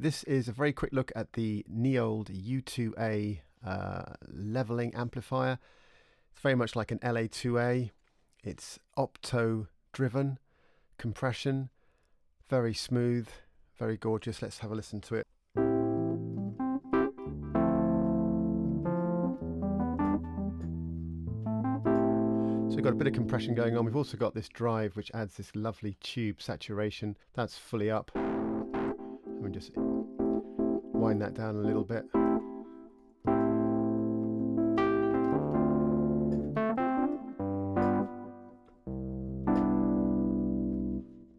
This is a very quick look at the Neold U2A leveling amplifier. It's very much like an LA2A. It's opto driven, compression, very smooth, very gorgeous. Let's have a listen to it. So we've got a bit of compression going on. We've also got this drive which adds this lovely tube saturation. That's fully up. Let me just wind that down a little bit.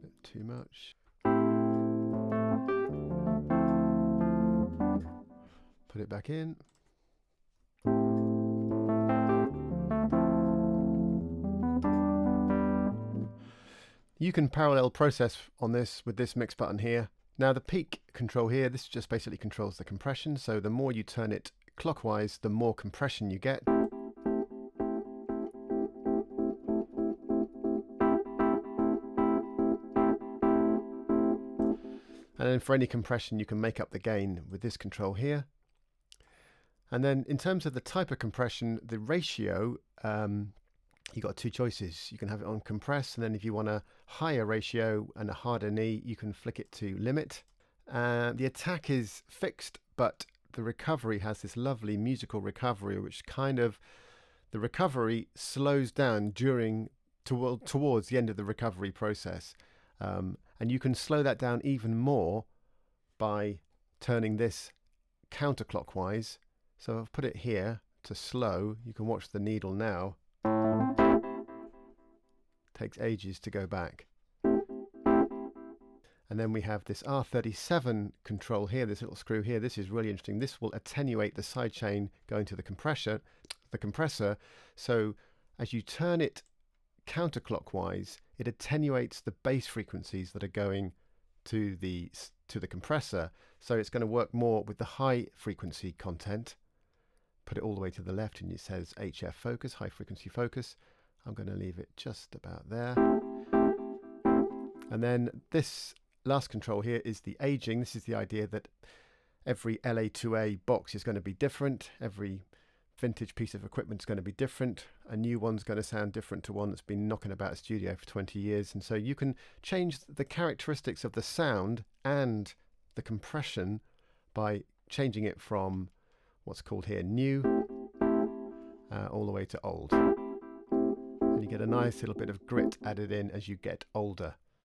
Bit too much. Put it back in. You can parallel process on this with this mix button here. Now the peak control here, this just basically controls the compression, so the more you turn it clockwise, the more compression you get. And then for any compression you can make up the gain with this control here. And then in terms of the type of compression, the ratio, you've got two choices. You can have it on compress, and then if you want a higher ratio and a harder knee, you can flick it to limit. The attack is fixed, but the recovery has this lovely musical recovery, which kind of, the recovery slows down towards the end of the recovery process. And you can slow that down even more by turning this counterclockwise. So I've put it here to slow. You can watch the needle now. Takes ages to go back. And then we have this R37 control here, this little screw here. This is really interesting. This will attenuate the sidechain going to the compressor. So as you turn it counterclockwise, it attenuates the bass frequencies that are going to the compressor. So it's going to work more with the high frequency content. Put it all the way to the left and it says HF focus, high frequency focus. I'm going to leave it just about there. And then this last control here is the aging. This is the idea that every LA2A box is going to be different. Every vintage piece of equipment is going to be different. A new one's going to sound different to one that's been knocking about a studio for 20 years. And so you can change the characteristics of the sound and the compression by changing it from what's called here new all the way to old. And you get a nice little bit of grit added in as you get older.